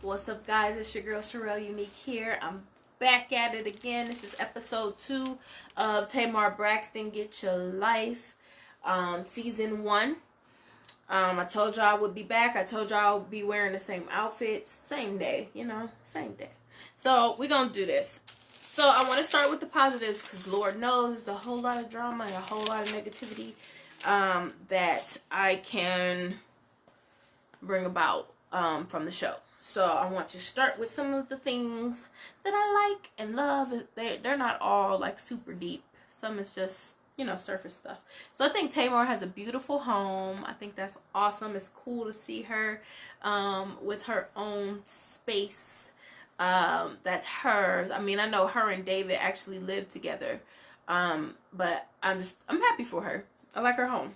What's up, guys? It's your girl Relle Unique here. I'm back at it again. This is episode 2 of Tamar Braxton Get Your Life, season 1. I told y'all I would be back. I told y'all I would be wearing the same outfits, same day, same day. So we're gonna do this. So I want to start with the positives because Lord knows there's a whole lot of drama and a whole lot of negativity that I can bring about from the show. So I want to start with some of the things that I like and love. They're not all like super deep. Some is just, surface stuff. So I think Tamar has a beautiful home. I think that's awesome. It's cool to see her with her own space that's hers. I mean, I know her and David actually live together. But I'm happy for her. I like her home.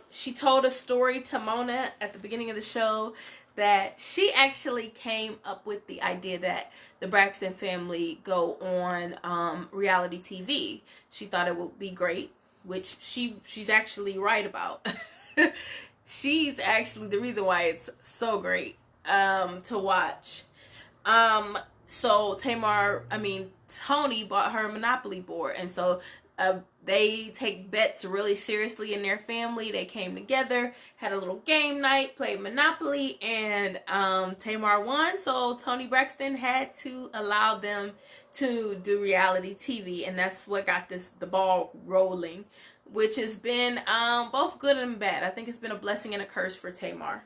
She told a story to Mona at the beginning of the show that she actually came up with the idea that the Braxton family go on reality TV. She thought it would be great, which she's actually right about. She's actually the reason why it's so great to watch. So Tony bought her a Monopoly board, and so they take bets really seriously in their family. They came together, had a little game night, played Monopoly, and Tamar won. So Tony Braxton had to allow them to do reality TV, and that's what got the ball rolling, which has been both good and bad. I think it's been a blessing and a curse for Tamar.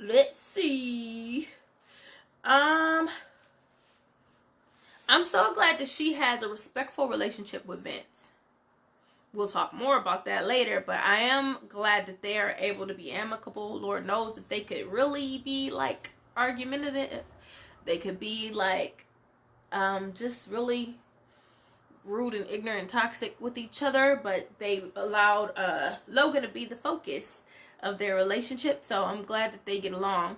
Let's see. I'm so glad that she has a respectful relationship with Vince. We'll talk more about that later, but I am glad that they are able to be amicable. Lord knows that they could really be like argumentative. They could be like just really rude and ignorant and toxic with each other, but they allowed Logan to be the focus of their relationship, so I'm glad that they get along.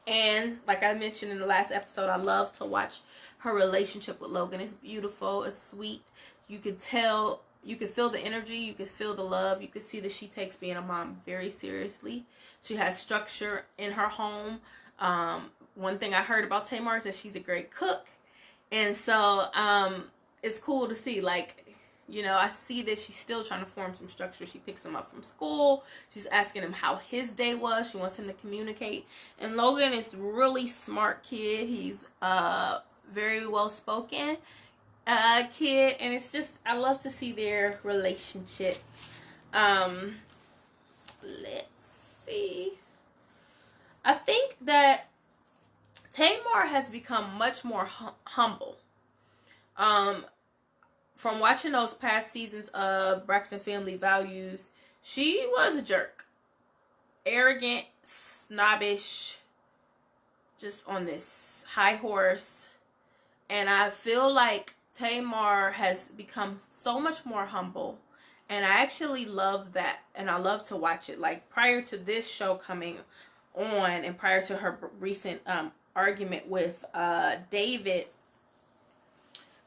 And like I mentioned in the last episode, I love to watch her relationship with Logan. It's beautiful. It's sweet. You could tell, you could feel the energy. You could feel the love. You could see that she takes being a mom very seriously. She has structure in her home. One thing I heard about Tamar is that she's a great cook. And so it's cool to see, like, I see that she's still trying to form some structure. She picks him up from school. She's asking him how his day was. She wants him to communicate. And Logan is a really smart kid. He's very well-spoken kid. And it's just, I love to see their relationship. Let's see. I think that Tamar has become much more humble. From watching those past seasons of Braxton Family Values, she was a jerk. Arrogant, snobbish, just on this high horse. And I feel like Tamar has become so much more humble. And I actually love that. And I love to watch it. Like, prior to this show coming on and prior to her recent argument with David,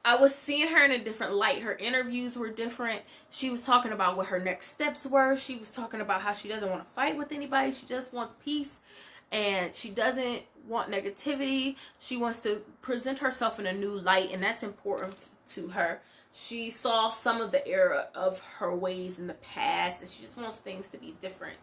I was seeing her in a different light. Her interviews were different. She was talking about what her next steps were. She was talking about how she doesn't want to fight with anybody. She just wants peace. And she doesn't want negativity. She wants to present herself in a new light. And that's important to her. She saw some of the error of her ways in the past. And she just wants things to be different.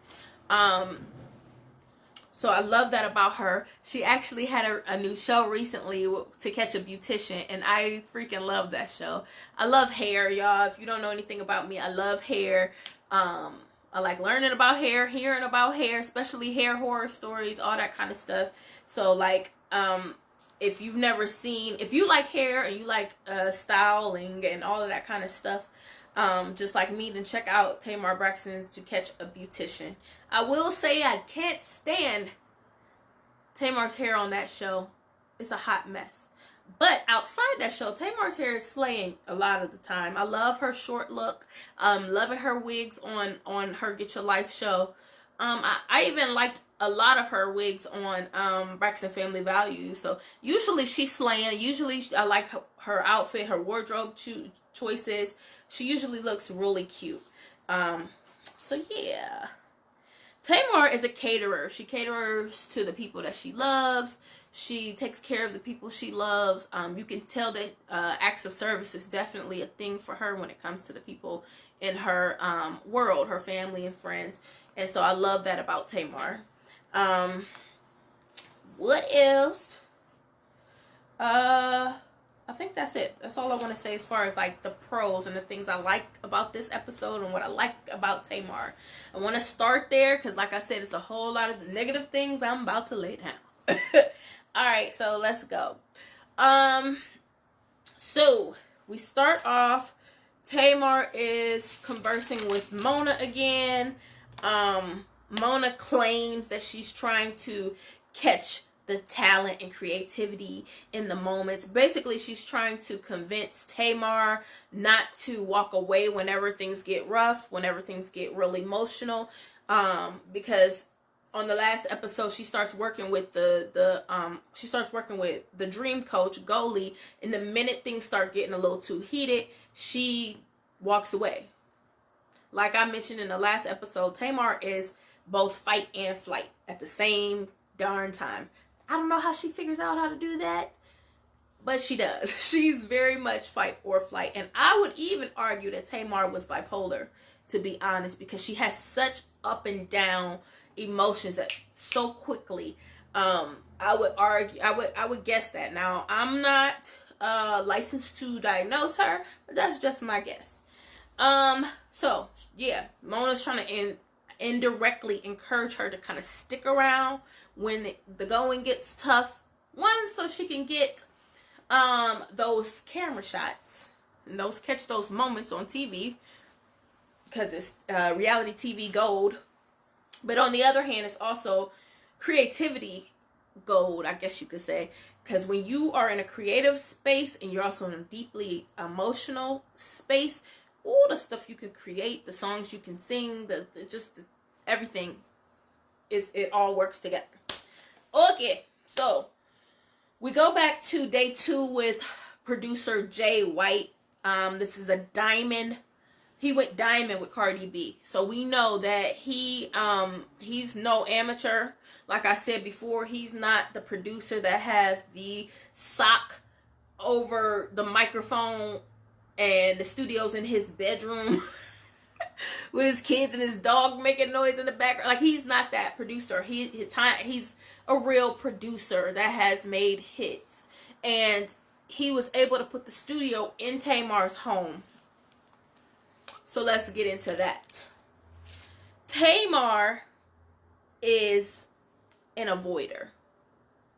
So I love that about her. She actually had a new show recently, To Catch a Beautician, and I freaking love that show. I love hair, y'all. If you don't know anything about me, I love hair. I like learning about hair, hearing about hair, especially hair horror stories, all that kind of stuff. So like, if you like hair and you like styling and all of that kind of stuff, just like me, then check out Tamar Braxton's To Catch a Beautician. I will say I can't stand Tamar's hair on that show. It's a hot mess. But outside that show, Tamar's hair is slaying a lot of the time. I love her short look. Loving her wigs on her Get Your Life show. I even liked a lot of her wigs on Braxton Family Values. So usually she's slaying. Usually I like her outfit, her wardrobe choices. She usually looks really cute. So yeah. Tamar is a caterer. She caters to the people that she loves. She takes care of the people she loves. You can tell that acts of service is definitely a thing for her when it comes to the people in her world, her family and friends. And so I love that about Tamar. What else? I think that's it. That's all I want to say as far as like the pros and the things I like about this episode and what I like about Tamar. I want to start there because like I said, it's a whole lot of the negative things I'm about to lay down. Alright, so let's go. So we start off. Tamar is conversing with Mona again. Mona claims that she's trying to catch the talent and creativity in the moments. Basically, she's trying to convince Tamar not to walk away whenever things get rough, whenever things get really emotional. Because on the last episode, she starts working with the dream coach, Goalie, and the minute things start getting a little too heated, she walks away. Like I mentioned in the last episode, Tamar is both fight and flight at the same darn time. I don't know how she figures out how to do that, but she does. She's very much fight or flight. And I would even argue that Tamar was bipolar, to be honest, because she has such up and down emotions that so quickly. I would guess that. Now, I'm not licensed to diagnose her, but that's just my guess. So yeah, Mona's trying to indirectly encourage her to kind of stick around when the going gets tough. One, so she can get those camera shots and catch those moments on TV, because it's reality TV gold. But on the other hand, it's also creativity gold, I guess you could say, because when you are in a creative space and you're also in a deeply emotional space, all the stuff you can create, the songs you can sing, everything, it all works together. Okay, so we go back to day 2 with producer Jay White. This is a diamond. He went diamond with Cardi B. So we know that he's no amateur. Like I said before, he's not the producer that has the sock over the microphone and the studio's in his bedroom with his kids and his dog making noise in the background. Like, he's not that producer. He's a real producer that has made hits. And he was able to put the studio in Tamar's home. So let's get into that. Tamar is an avoider.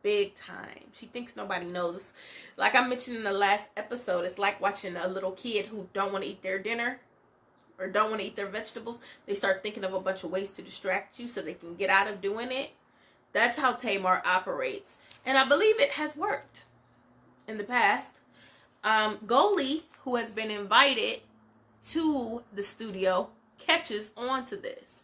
Big time. She thinks nobody knows. Like I mentioned in the last episode, it's like watching a little kid who don't want to eat their dinner or don't want to eat their vegetables. They start thinking of a bunch of ways to distract you so they can get out of doing it. That's how Tamar operates. And I believe it has worked in the past. Goalie, who has been invited to the studio, catches on to this.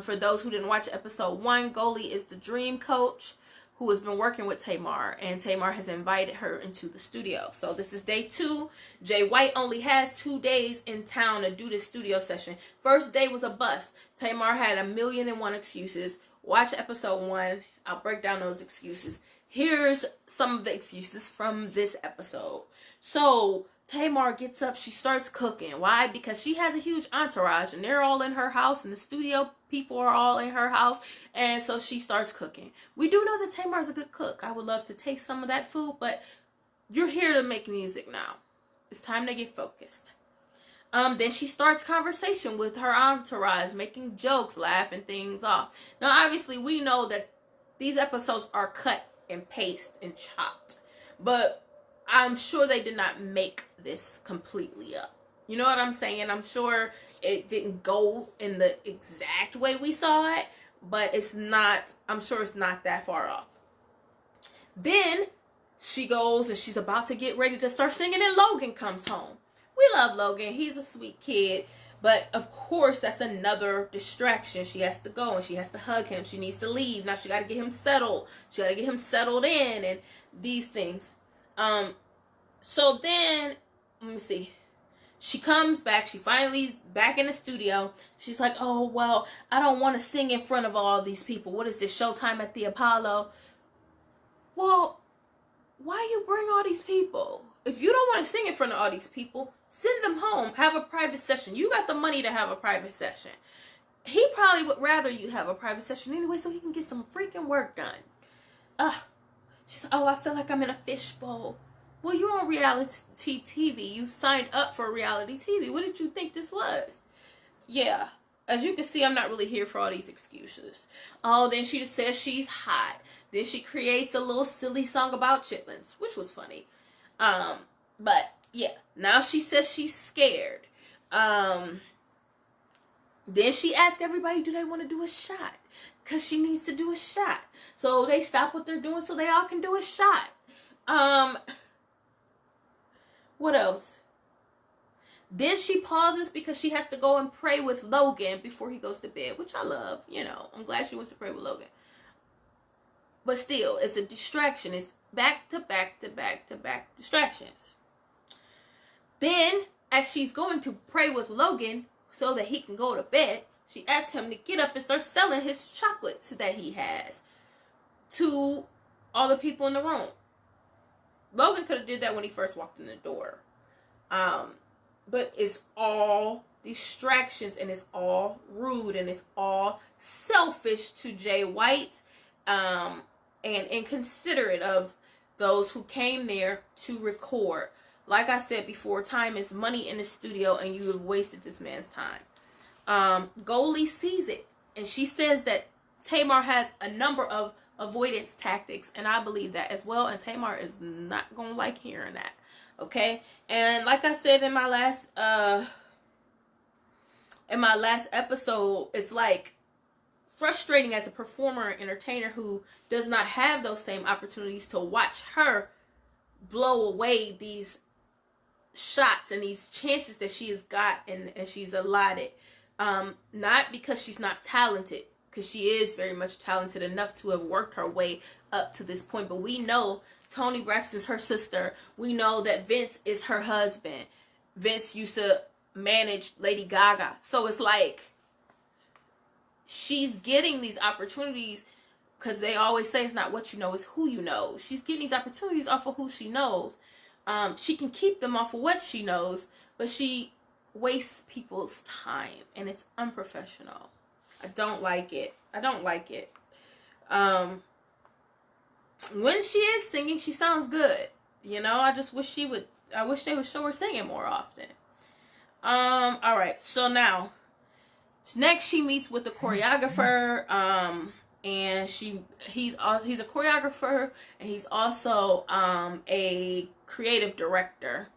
For those who didn't watch episode 1, Goalie is the dream coach who has been working with Tamar, and Tamar has invited her into the studio. So this is day 2. Jay White only has 2 days in town to do this studio session. First day was a bust. Tamar had 1,000,001 excuses. Watch episode 1. I'll break down those excuses. Here's some of the excuses from this episode. So Tamar gets up, she starts cooking. Why? Because she has a huge entourage and they're all in her house, and the studio people are all in her house, and so she starts cooking. We do know that Tamar's a good cook. I would love to taste some of that food, but you're here to make music now. It's time to get focused. Then she starts conversation with her entourage, making jokes, laughing things off. Now, obviously, we know that these episodes are cut and pasted and chopped, but I'm sure they did not make this completely up. You know what I'm saying? I'm sure it didn't go in the exact way we saw it, but I'm sure it's not that far off. Then she goes and she's about to get ready to start singing, and Logan comes home. We love Logan. He's a sweet kid. But, of course, that's another distraction. She has to go and she has to hug him. She needs to leave. Now she got to get him settled. She got to get him settled in and these things. So then, let me see. She comes back. She finally's back in the studio. She's like, oh, well, I don't want to sing in front of all these people. What is this, Showtime at the Apollo? Well, why you bring all these people? If you don't want to sing in front of all these people, send them home. Have a private session. You got the money to have a private session. He probably would rather you have a private session anyway so he can get some freaking work done. She's like, oh, I feel like I'm in a fishbowl. Well, you're on reality TV. You signed up for reality TV. What did you think this was? Yeah. As you can see, I'm not really here for all these excuses. Oh, then she just says she's hot. Then she creates a little silly song about chitlins, which was funny. But, yeah. Now she says she's scared. Then she asks everybody, do they want to do a shot? Because she needs to do a shot. So they stop what they're doing so they all can do a shot. What else? Then she pauses because she has to go and pray with Logan before he goes to bed, which I love. You know, I'm glad she wants to pray with Logan. But still, it's a distraction. It's back to back to back to back distractions. Then, as she's going to pray with Logan so that he can go to bed, she asks him to get up and start selling his chocolates that he has to all the people in the room. Logan could have did that when he first walked in the door. But it's all distractions and it's all rude and it's all selfish to Jay White and inconsiderate of those who came there to record. Like I said before, time is money in the studio and you have wasted this man's time. Goldie sees it and she says that Tamar has a number of avoidance tactics, and I believe that as well, and Tamar is not gonna like hearing that. Okay, and like I said in my last episode, it's like frustrating as a performer and entertainer who does not have those same opportunities to watch her blow away these shots and these chances that she has got and she's allotted. Not because she's not talented, because she is very much talented enough to have worked her way up to this point. But we know Toni Braxton's her sister. We know that Vince is her husband. Vince used to manage Lady Gaga. So it's like she's getting these opportunities because they always say it's not what you know, it's who you know. She's getting these opportunities off of who she knows. She can keep them off of what she knows, but she wastes people's time and it's unprofessional. I don't like it. I don't like it. When she is singing, she sounds good. You know, I just wish I wish they would show her singing more often. Alright, so now, next she meets with the choreographer, and he's a choreographer, and he's also, a creative director.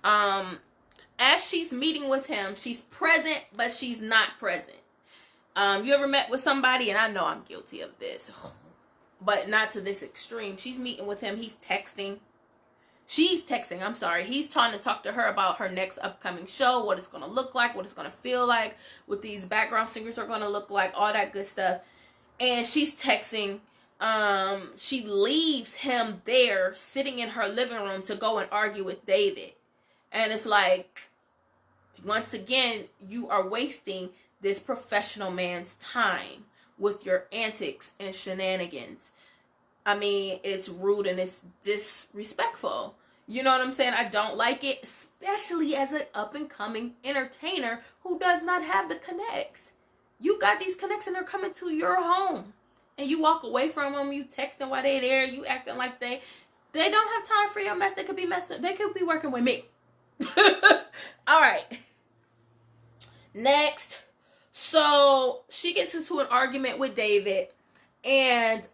As she's meeting with him, she's present, but she's not present. You ever met with somebody, and I know I'm guilty of this, but not to this extreme. She's meeting with him. He's texting. She's texting, I'm sorry. He's trying to talk to her about her next upcoming show, what it's going to look like, what it's going to feel like, what these background singers are going to look like, all that good stuff. And she's texting. She leaves him there, sitting in her living room to go and argue with David. And it's like, once again, you are wasting this professional man's time with your antics and shenanigans. I mean, it's rude and it's disrespectful. You know what I'm saying? I don't like it, especially as an up-and-coming entertainer who does not have the connects. You got these connects and they're coming to your home. And you walk away from them, you texting while they're there, you acting like they don't have time for your mess. They could be messing, they could be working with me. Alright. Next. So, she gets into an argument with David. And,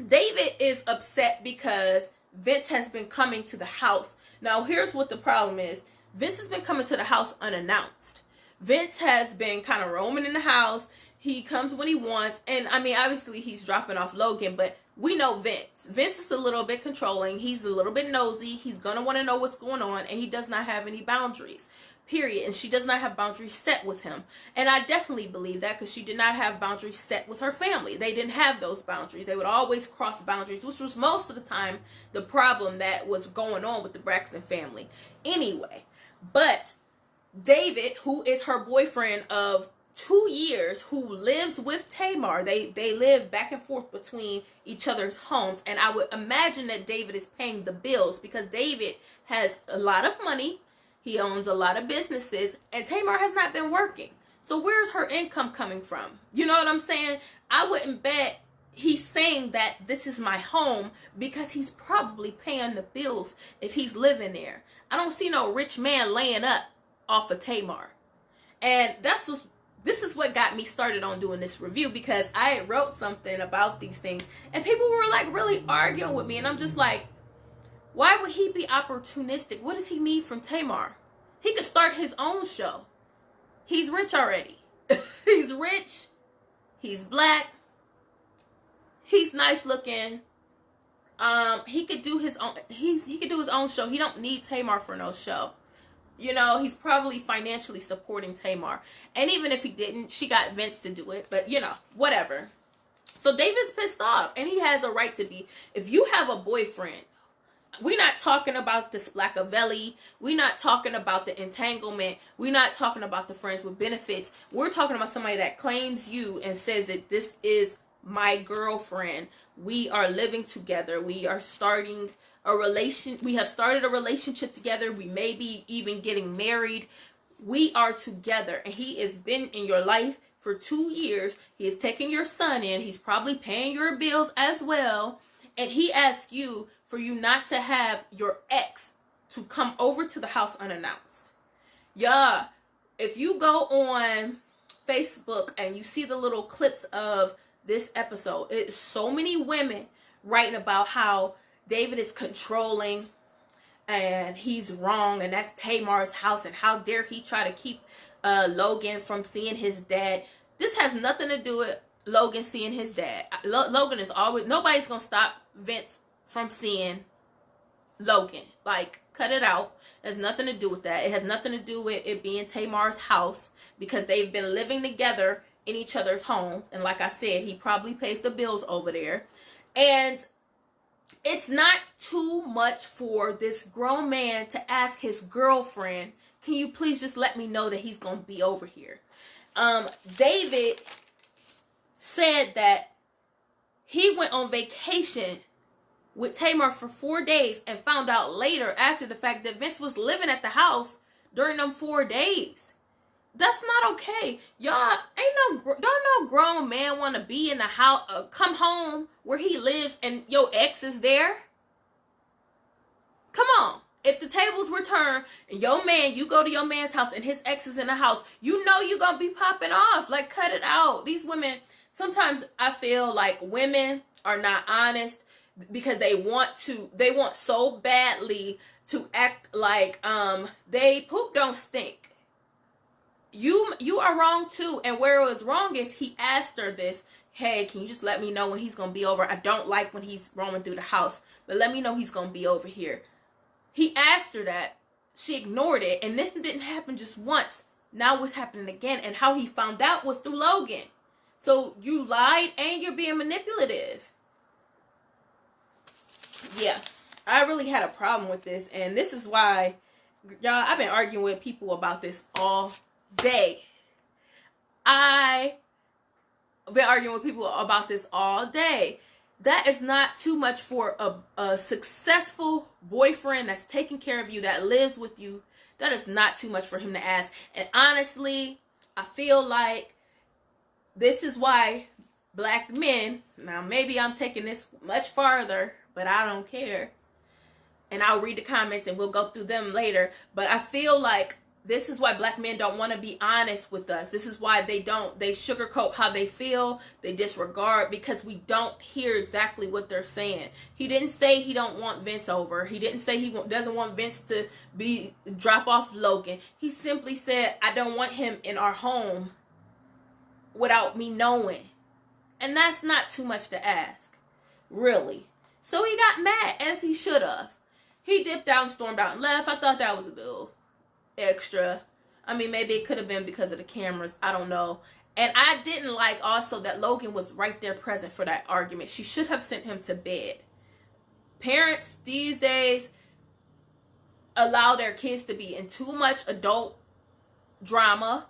David is upset because Vince has been coming to the house. Now, here's what the problem is. Vince has been coming to the house unannounced. Vince has been kind of roaming in the house. He comes when he wants. And, I mean, obviously, he's dropping off Logan. But we know Vince. Vince is a little bit controlling. He's a little bit nosy. He's going to want to know what's going on. And he does not have any boundaries. Period. And she does not have boundaries set with him. And I definitely believe that because she did not have boundaries set with her family. They didn't have those boundaries. They would always cross boundaries, which was most of the time the problem that was going on with the Braxton family. Anyway, But David, who is her boyfriend of 2 years, who lives with Tamar, they live back and forth between each other's homes, and I would imagine that David is paying the bills because David has a lot of money, he owns a lot of businesses, and Tamar has not been working. So where's her income coming from? You know what I'm saying? I wouldn't bet he's saying that this is my home because he's probably paying the bills if he's living there. I don't see no rich man laying up off of Tamar. And this is what got me started on doing this review, because I wrote something about these things and people were like really arguing with me, and I'm just like, why would he be opportunistic? What does he need from Tamar? He could start his own show. He's rich already. He's rich. He's black. He's nice looking. He could do his own. He could do his own show. He don't need Tamar for no show. You know, he's probably financially supporting Tamar. And even if he didn't, she got Vince to do it. But, you know, whatever. So David's pissed off. And he has a right to be. If you have a boyfriend, we're not talking about the Splackavelli. We're not talking about the entanglement. We're not talking about the friends with benefits. We're talking about somebody that claims you and says that this is my girlfriend. We are living together. We are starting we have started a relationship together. We may be even getting married. We are together, and he has been in your life for 2 years. He is taking your son in. He's probably paying your bills as well, and he asks you for you not to have your ex to come over to the house unannounced. Yeah, if you go on Facebook and you see the little clips of this episode, it's so many women writing about how David is controlling and he's wrong, and that's Tamar's house, and how dare he try to keep Logan from seeing his dad. This has nothing to do with Logan seeing his dad. Logan is always, nobody's gonna stop Vince from seeing Logan. Like, cut it out. It has nothing to do with that. It has nothing to do with it being Tamar's house, because they've been living together in each other's homes, and like I said, he probably pays the bills over there. And it's not too much for this grown man to ask his girlfriend, can you please just let me know that he's going to be over here? David said that he went on vacation with Tamar for 4 days and found out later after the fact that Vince was living at the house during them 4 days. That's not okay. Y'all, don't no grown man want to be in the house, come home where he lives and your ex is there? Come on. If the tables were turned and you go to your man's house and his ex is in the house, you know you're going to be popping off. Like, cut it out. These women, sometimes I feel like women are not honest because they want so badly to act like they poop don't stink. You are wrong too. And where it was wrong is he asked her this, hey, can you just let me know when he's going to be over? I don't like when he's roaming through the house, but let me know he's going to be over here. He asked her that. She ignored it. And this didn't happen just once. Now what's happening again? And how he found out was through Logan. So you lied and you're being manipulative. Yeah, I really had a problem with this. And this is why, y'all, I've been arguing with people about this all day. I've been arguing with people about this all day. That is not too much for a successful boyfriend that's taking care of you, that lives with you. That is not too much for him to ask. And honestly, I feel like this is why black men, now maybe I'm taking this much farther, but I don't care. And I'll read the comments and we'll go through them later. But I feel like this is why black men don't want to be honest with us. This is why they sugarcoat how they feel. They disregard, because we don't hear exactly what they're saying. He didn't say he don't want Vince over. He didn't say he doesn't want Vince to drop off Logan. He simply said, I don't want him in our home without me knowing. And that's not too much to ask, really. So he got mad, as he should have. He dipped out and stormed out and left. I thought that was a little extra. I mean, maybe it could have been because of the cameras. I don't know. And I didn't like also that Logan was right there present for that argument. She should have sent him to bed. Parents these days, allow their kids to be in too much adult drama.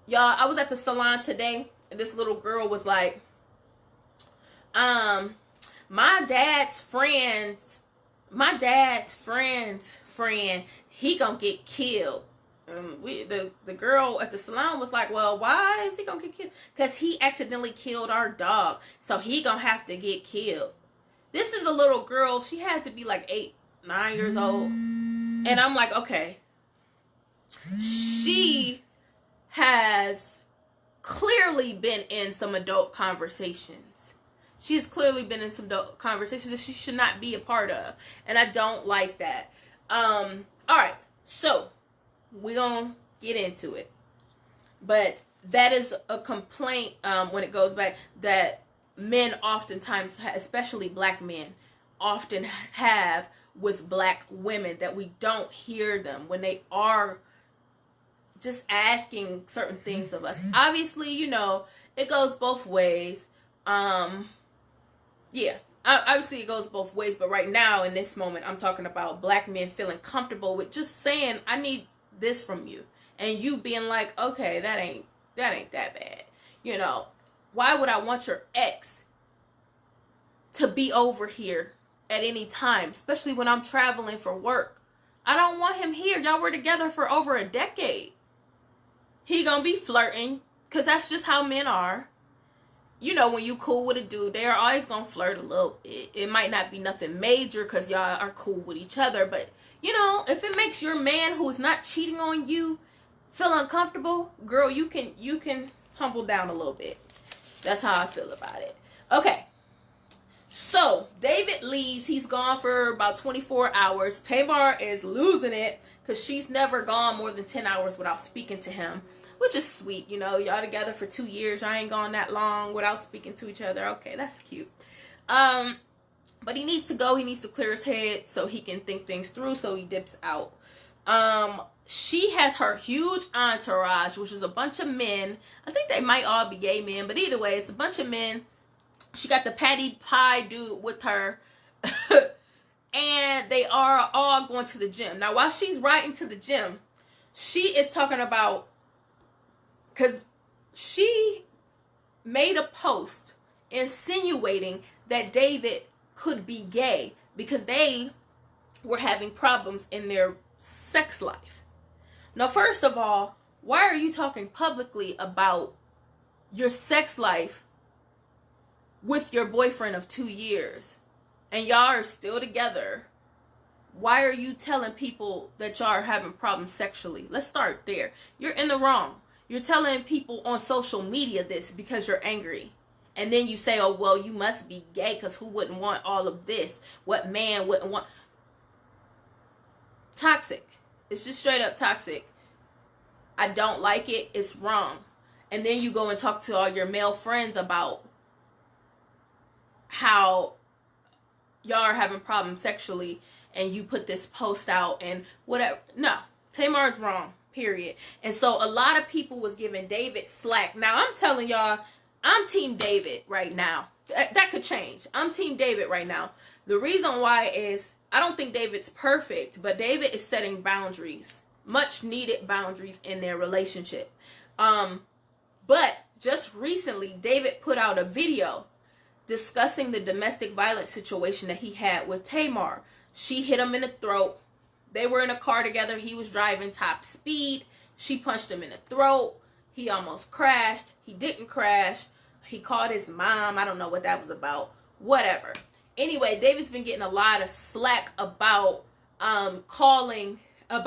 Y'all, I was at the salon today, and this little girl was like, my dad's friend, he gonna get killed. The girl at the salon was like, well, why is he gonna get killed? Because he accidentally killed our dog, so he gonna have to get killed. This is a little girl. She had to be like 8, 9 years old. And I'm like, okay. She has clearly been in some adult conversations. She has clearly been in some adult conversations that she should not be a part of. And I don't like that. Alright, so we're gonna get into it. But that is a complaint when it goes back that men oftentimes, especially black men, often have with black women, that we don't hear them when they are just asking certain things of us. Obviously, you know, it goes both ways. Yeah, obviously it goes both ways, but right now in this moment, I'm talking about black men feeling comfortable with just saying, I need this from you, and you being like, okay, that ain't that bad. You know, why would I want your ex to be over here at any time, especially when I'm traveling for work? I don't want him here. Y'all were together for over a decade. He gonna be flirting, because that's just how men are. You know, when you cool with a dude, they're always gonna flirt a little bit. It might not be nothing major because y'all are cool with each other, but you know, if it makes your man who is not cheating on you feel uncomfortable, girl, you can humble down a little bit. That's how I feel about it. Okay. So, David leaves. He's gone for about 24 hours. Tamar is losing it because she's never gone more than 10 hours without speaking to him, which is sweet. You know, y'all together for 2 years. I ain't gone that long without speaking to each other. Okay, that's cute. But he needs to go. He needs to clear his head so he can think things through, so he dips out. She has her huge entourage, which is a bunch of men. I think they might all be gay men, but either way, it's a bunch of men. She got the Patty Pie dude with her. And they are all going to the gym. Now, while she's riding to the gym, she is talking about, because she made a post insinuating that David could be gay because they were having problems in their sex life. Now, first of all, why are you talking publicly about your sex life with your boyfriend of 2 years and y'all are still together? Why are you telling people that y'all are having problems sexually? Let's start there. You're in the wrong. You're telling people on social media this because you're angry. And then you say, oh, well, you must be gay because who wouldn't want all of this? What man wouldn't want? Toxic. It's just straight up toxic. I don't like it. It's wrong. And then you go and talk to all your male friends about how y'all are having problems sexually, and you put this post out and whatever. No, Tamar is wrong, period. And so a lot of people was giving David slack. Now, I'm telling y'all, I'm Team David right now. That could change. I'm Team David right now. The reason why is I don't think David's perfect, but David is setting boundaries, much needed boundaries in their relationship. But just recently, David put out a video discussing the domestic violence situation that he had with Tamar. She hit him in the throat. They were in a car together. He was driving top speed. She punched him in the throat. He almost crashed. He didn't crash. He called his mom. I don't know what that was about. Whatever. Anyway, David's been getting a lot of slack about putting a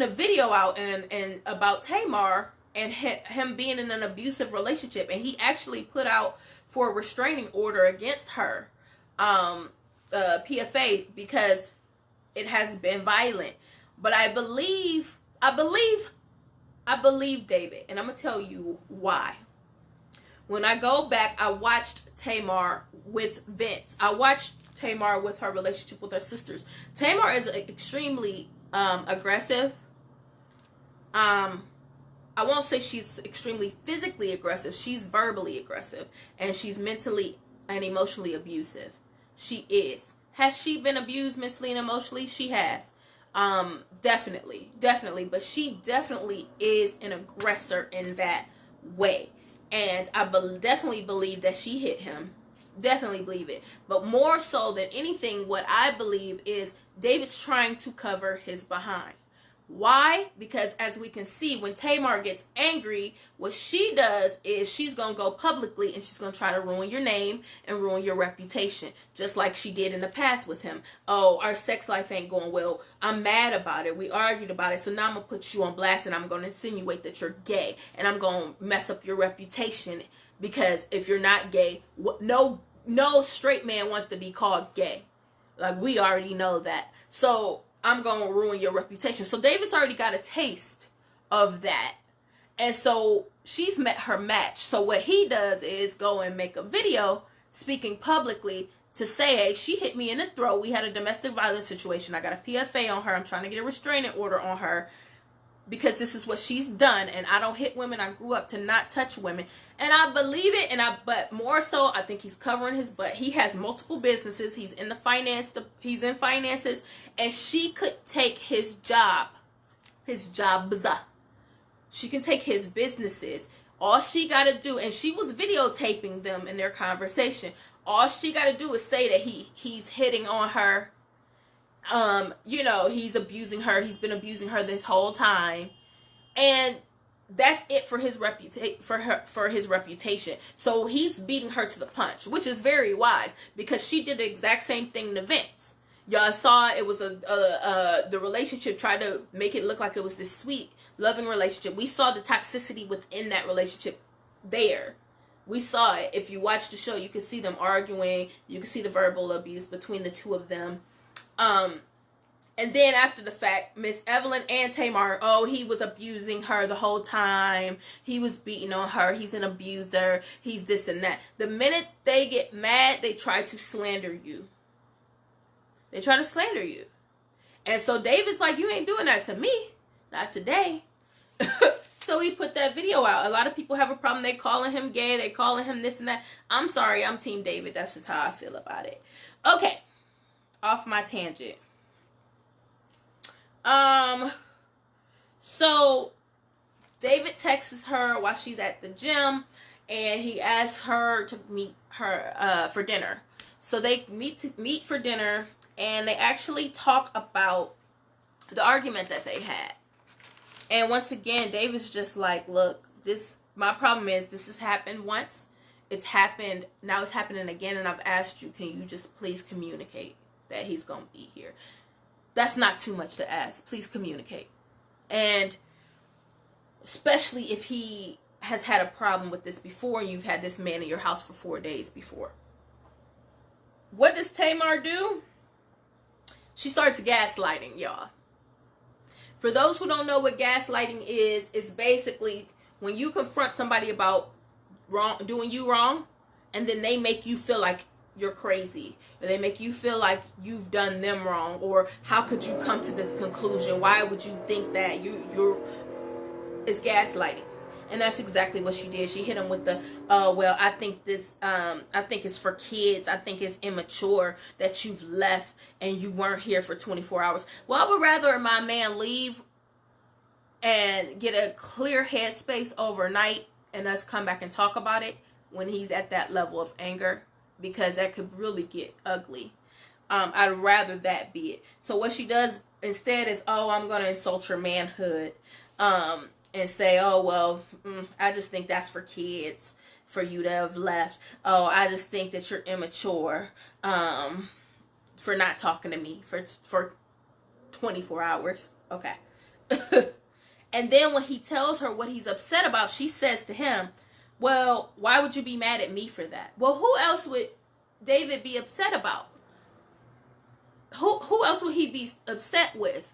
video out and about Tamar and him being in an abusive relationship. And he actually put out for a restraining order against her, PFA, because it has been violent. But I believe David, and I'm going to tell you why. When I go back, I watched Tamar with Vince. I watched Tamar with her relationship with her sisters. Tamar is extremely aggressive. I won't say she's extremely physically aggressive. She's verbally aggressive. And she's mentally and emotionally abusive. She is. Has she been abused mentally and emotionally? She has. Definitely. But she definitely is an aggressor in that way. And I definitely believe that she hit him. Definitely believe it. But more so than anything, what I believe is David's trying to cover his behind. Why? Because as we can see, when Tamar gets angry, what she does is she's going to go publicly and she's going to try to ruin your name and ruin your reputation. Just like she did in the past with him. Oh, our sex life ain't going well. I'm mad about it. We argued about it. So now I'm going to put you on blast and I'm going to insinuate that you're gay. And I'm going to mess up your reputation. Because if you're not gay, no straight man wants to be called gay. Like, we already know that. So I'm going to ruin your reputation. So David's already got a taste of that. And so she's met her match. So what he does is go and make a video speaking publicly to say, hey, she hit me in the throat. We had a domestic violence situation. I got a PFA on her. I'm trying to get a restraining order on her because this is what she's done. And I don't hit women. I grew up to not touch women. And I believe it. But more so, I think he's covering his butt. He has multiple businesses. He's in finances. And she could take his jobs. She can take his businesses. All she got to do, and she was videotaping them in their conversation. All she got to do is say that he's hitting on her. He's abusing her. He's been abusing her this whole time. And that's it for his reputation. So he's beating her to the punch, which is very wise because she did the exact same thing to Vince. Y'all saw it was the relationship tried to make it look like it was this sweet, loving relationship. We saw the toxicity within that relationship there. We saw it. If you watch the show, you can see them arguing. You can see the verbal abuse between the two of them. And then after the fact, Miss Evelyn and Tamar, he was abusing her the whole time. He was beating on her. He's an abuser. He's this and that. The minute they get mad, they try to slander you. They try to slander you. And so David's like, you ain't doing that to me. Not today. So he put that video out. A lot of people have a problem. They calling him gay. They calling him this and that. I'm sorry. I'm Team David. That's just how I feel about it. Okay. Off my tangent. So David texts her while she's at the gym and he asks her to meet her for dinner. So they meet for dinner and they actually talk about the argument that they had. And once again, David's just like, look, my problem is this has happened once. It's happened. Now it's happening again. And I've asked you, can you just please communicate that he's going to be here? That's not too much to ask. Please communicate. And especially if he has had a problem with this before, you've had this man in your house for 4 days before. What does Tamar do? She starts gaslighting, y'all. For those who don't know what gaslighting is, it's basically when you confront somebody about doing you wrong, and then they make you feel like you're crazy, or they make you feel like you've done them wrong, or how could you come to this conclusion? Why would you think that? It's gaslighting. And that's exactly what she did. She hit him with the, I think it's for kids. I think it's immature that you've left and you weren't here for 24 hours. Well, I would rather my man leave and get a clear headspace overnight and us come back and talk about it when he's at that level of anger, because that could really get ugly. I'd rather that be it. So what she does instead is, I'm going to insult your manhood. And say, I just think that's for kids, for you to have left. I just think that you're immature for not talking to me for 24 hours. Okay. And then when he tells her what he's upset about, she says to him, well, why would you be mad at me for that? Well, who else would David be upset about? Who else would he be upset with?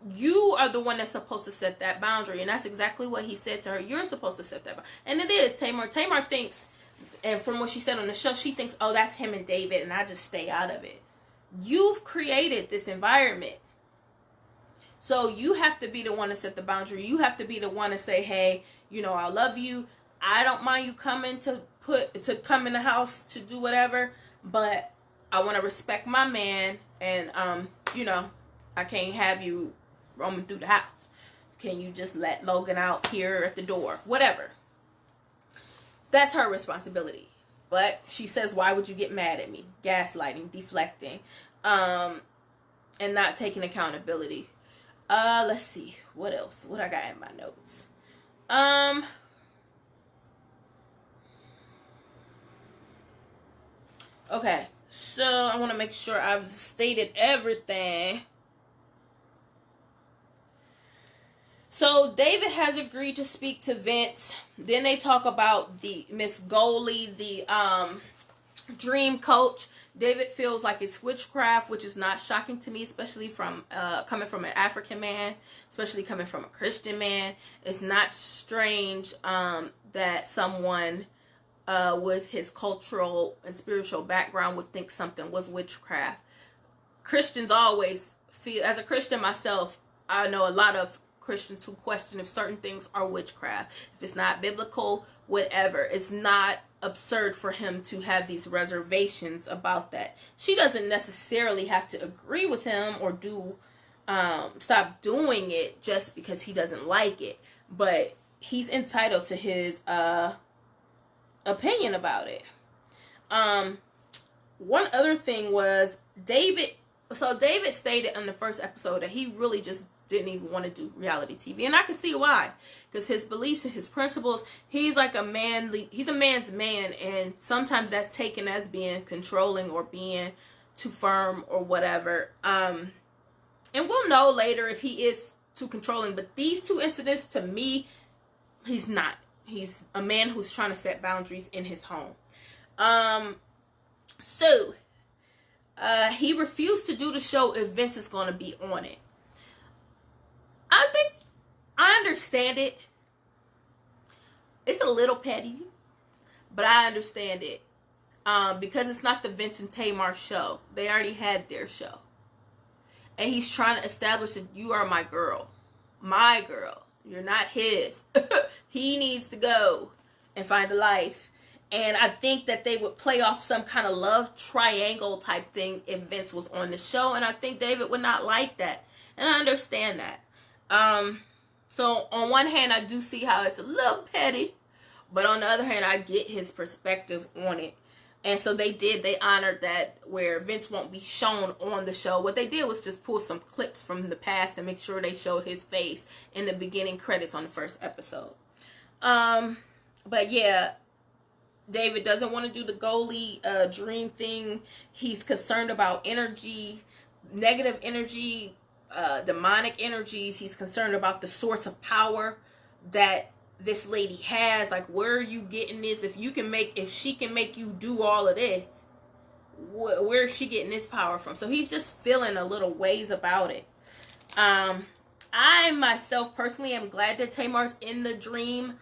You are the one that's supposed to set that boundary. And that's exactly what he said to her. You're supposed to set that boundary. And it is Tamar. Tamar thinks, and from what she said on the show, she thinks, that's him and David, and I just stay out of it. You've created this environment. So you have to be the one to set the boundary. You have to be the one to say, hey, I love you. I don't mind you coming to come in the house to do whatever, but I want to respect my man, and you know, I can't have you roaming through the house. Can you just let Logan out here at the door? Whatever. That's her responsibility. But she says, why would you get mad at me? Gaslighting, deflecting, and not taking accountability. Let's see. What else? What I got in my notes? Okay. So I want to make sure I've stated everything. So David has agreed to speak to Vince. Then they talk about the Miss Goalie, the dream coach. David feels like it's witchcraft, which is not shocking to me, especially from coming from an African man, especially coming from a Christian man. It's not strange that someone with his cultural and spiritual background would think something was witchcraft. Christians always feel, as a Christian myself, I know a lot of Christians who question if certain things are witchcraft. If it's not biblical, whatever. It's not absurd for him to have these reservations about that. She doesn't necessarily have to agree with him or stop doing it just because he doesn't like it. But he's entitled to his opinion about it. One other thing was David stated in the first episode that he really just didn't even want to do reality TV, and I can see why, because his beliefs and his principles, he's like a man's man, and sometimes that's taken as being controlling or being too firm or whatever. And we'll know later if he is too controlling, but these two incidents, to me, he's not. He's a man who's trying to set boundaries in his home. So he refused to do the show if Vince is going to be on it. I think I understand it. It's a little petty, but I understand it. Because it's not the Vince and Tamar show. They already had their show. And he's trying to establish that you are my girl. My girl. You're not his. He needs to go and find a life. And I think that they would play off some kind of love triangle type thing if Vince was on the show. And I think David would not like that. And I understand that. So on one hand, I do see how it's a little petty, but on the other hand, I get his perspective on it. And so they honored that, where Vince won't be shown on the show. What they did was just pull some clips from the past and make sure they showed his face in the beginning credits on the first episode. But yeah, David doesn't want to do the goalie dream thing. He's concerned about energy, negative energy, demonic energies. He's concerned about the source of power that this lady has. Like, where are you getting this? If she can make you do all of this, where is she getting this power from? So he's just feeling a little ways about it. I myself personally am glad that Tamar's in the dream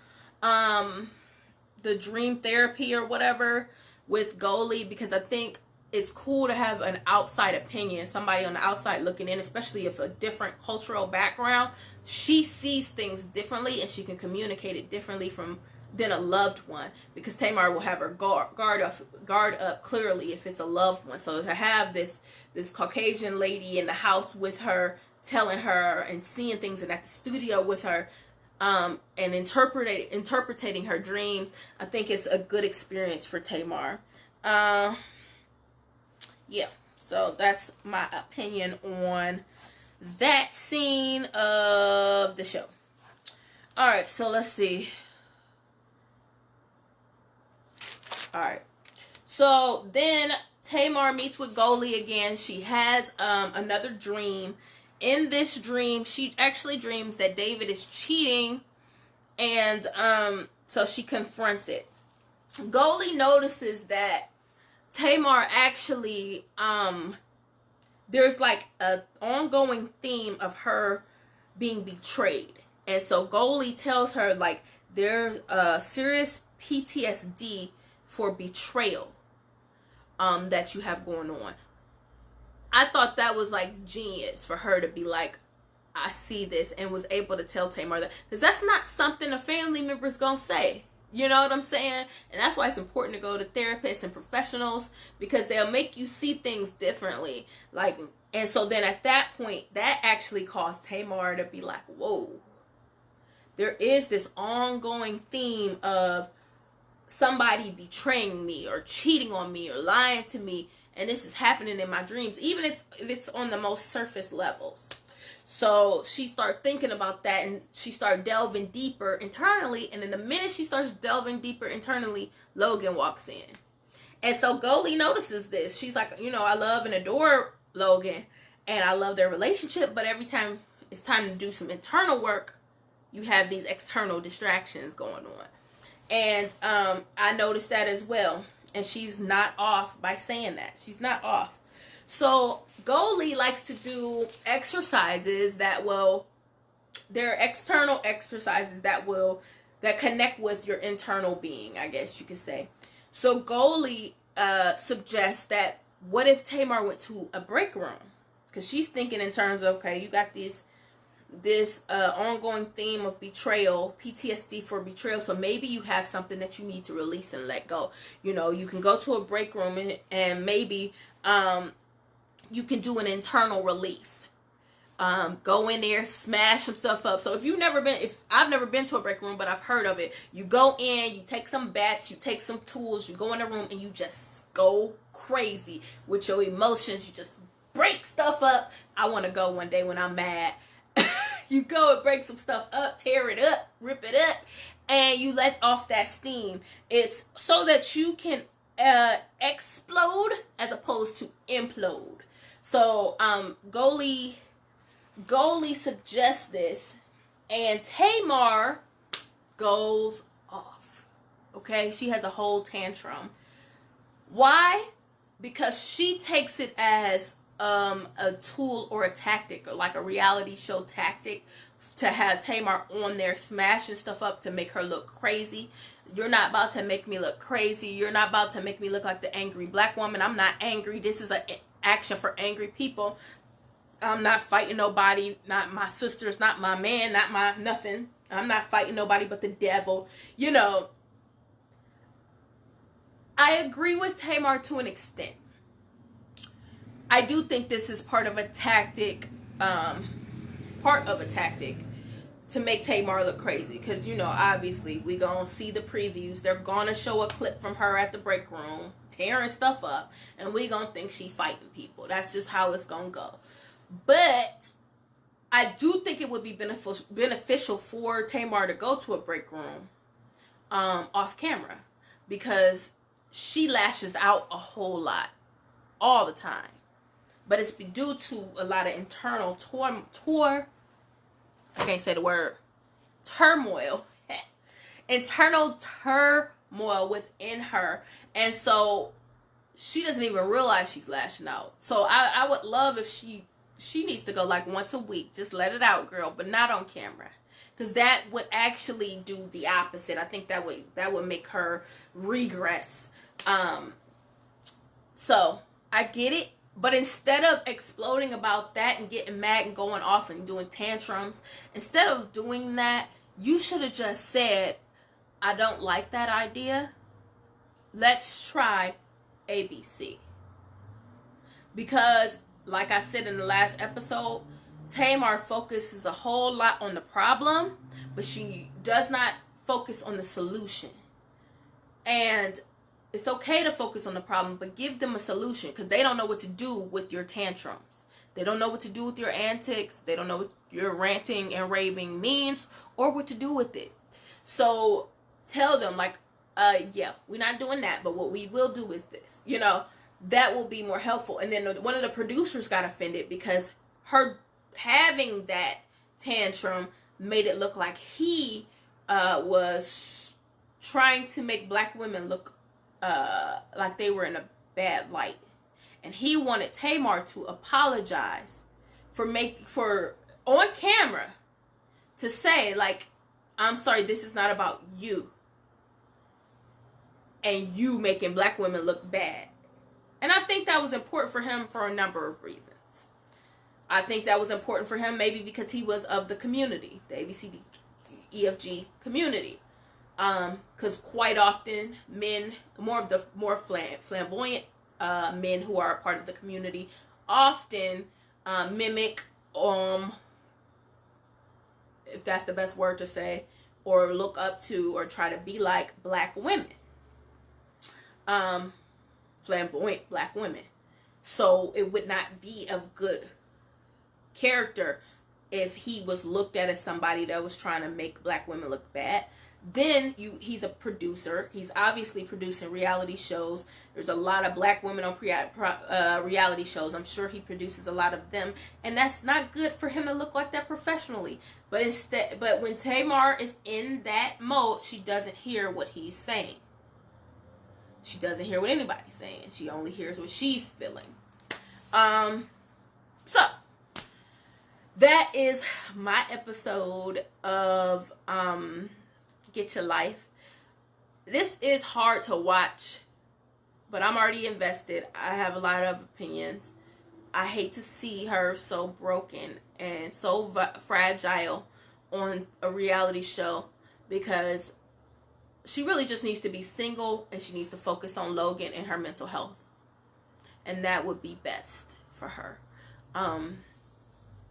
therapy or whatever with Goalie, because I think it's cool to have an outside opinion, somebody on the outside looking in, especially if a different cultural background. She sees things differently and she can communicate it differently than a loved one, because Tamar will have her guard up clearly if it's a loved one. So to have this Caucasian lady in the house with her, telling her and seeing things, and at the studio with her, and interpreting her dreams, I think it's a good experience for Tamar. Yeah, so that's my opinion on that scene of the show. Alright, so let's see. Alright, so then Tamar meets with Goalie again. She has another dream. In this dream, she actually dreams that David is cheating, and so she confronts it. Goalie notices that Tamar actually, there's like an ongoing theme of her being betrayed. And so Goalie tells her, like, there's a serious PTSD for betrayal that you have going on. I thought that was like genius for her to be like, I see this, and was able to tell Tamar that, because that's not something a family member's gonna say. You know what I'm saying? And that's why it's important to go to therapists and professionals, because they'll make you see things differently. Like, and so then at that point, that actually caused Tamar to be like, whoa, there is this ongoing theme of somebody betraying me or cheating on me or lying to me, and this is happening in my dreams, even if it's on the most surface levels. So she started thinking about that, and she started delving deeper internally, and in the minute she starts delving deeper internally, Logan walks in. And so Goldie notices this. She's like, I love and adore Logan, and I love their relationship, but every time it's time to do some internal work, you have these external distractions going on. And I noticed that as well. And she's not off by saying that. She's not off. So Goldie likes to do exercises they're external exercises that connect with your internal being, I guess you could say. So Goldie suggests that, what if Tamar went to a break room? Because she's thinking in terms of, okay, you got this ongoing theme of betrayal, PTSD for betrayal, so maybe you have something that you need to release and let go. You can go to a break room and maybe you can do an internal release. Go in there, smash some stuff up. So if I've never been to a break room, but I've heard of it, you go in, you take some bats, you take some tools, you go in a room and you just go crazy with your emotions. You just break stuff up. I want to go one day when I'm mad. You go and break some stuff up, tear it up, rip it up, and you let off that steam. It's so that you can explode as opposed to implode. So Goldie suggests this, and Tamar goes off. Okay, she has a whole tantrum. Why? Because she takes it as a tool or a tactic, or like a reality show tactic, to have Tamar on there smashing stuff up to make her look crazy. You're not about to make me look crazy. You're not about to make me look like the angry black woman. I'm not angry. This is an action for angry people. I'm not fighting nobody, not my sisters, not my man, not my nothing. I'm not fighting nobody but the devil. I agree with Tamar to an extent. I do think this is part of a tactic to make Tamar look crazy. Because, obviously, we gonna see the previews. They're gonna show a clip from her at the break room, tearing stuff up, and we gonna think she fighting people. That's just how it's gonna go. But I do think it would be beneficial for Tamar to go to a break room off camera. Because she lashes out a whole lot all the time. But it's due to a lot of internal turmoil. Internal turmoil within her. And so she doesn't even realize she's lashing out. So I would love if she needs to go like once a week. Just let it out, girl, but not on camera. Because that would actually do the opposite. I think that would make her regress. So I get it. But instead of exploding about that and getting mad and going off and doing tantrums, instead of doing that, you should have just said, I don't like that idea. Let's try ABC. Because, like I said in the last episode, Tamar focuses a whole lot on the problem, but she does not focus on the solution. And it's okay to focus on the problem, but give them a solution, because they don't know what to do with your tantrums. They don't know what to do with your antics. They don't know what your ranting and raving means or what to do with it. So tell them, like, yeah, we're not doing that, but what we will do is this. That will be more helpful. And then one of the producers got offended because her having that tantrum made it look like he was trying to make black women look like they were in a bad light, and he wanted Tamar to apologize for on camera to say, like, I'm sorry, this is not about you and you making black women look bad. And I think that was important for him for a number of reasons. I think that was important for him maybe because he was of the community, the ABCD EFG community. Because quite often men, more flamboyant men who are a part of the community, often mimic, if that's the best word to say, or look up to or try to be like black women, flamboyant black women. So it would not be of good character if he was looked at as somebody that was trying to make black women look bad. Then he's a producer. He's obviously producing reality shows. There's a lot of black women on reality shows. I'm sure he produces a lot of them, and that's not good for him to look like that professionally. But when Tamar is in that mode, she doesn't hear what he's saying. She doesn't hear what anybody's saying. She only hears what she's feeling. So that is my episode of Get Your Life. This is hard to watch, but I'm already invested. I have a lot of opinions. I hate to see her so broken and so fragile on a reality show, because she really just needs to be single, and she needs to focus on Logan and her mental health, and that would be best for her.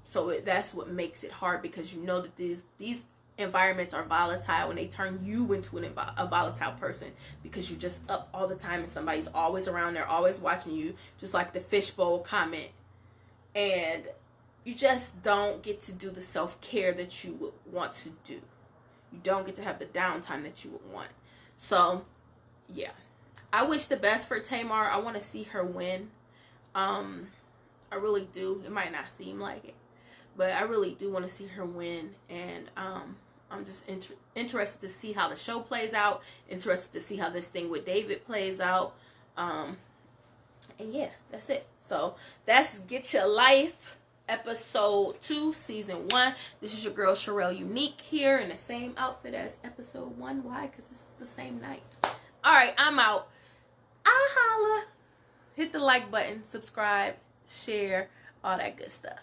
So that's what makes it hard, because you know that these environments are volatile, and they turn you into a volatile person, because you're just up all the time and somebody's always around there, always watching you, just like the fishbowl comment, and you just don't get to do the self-care that you would want to do. You don't get to have the downtime that you would want. So yeah, I wish the best for Tamar. I want to see her win. I really do. It might not seem like it, but I really do want to see her win, and I'm just interested to see how the show plays out, interested to see how this thing with David plays out, and yeah, that's it. So that's Get Your Life, episode 2, season 1. This is your girl Relle Unique here in the same outfit as episode 1. Why? Because this is the same night. Alright, I'm out. I'll holla. Hit the like button, subscribe, share, all that good stuff.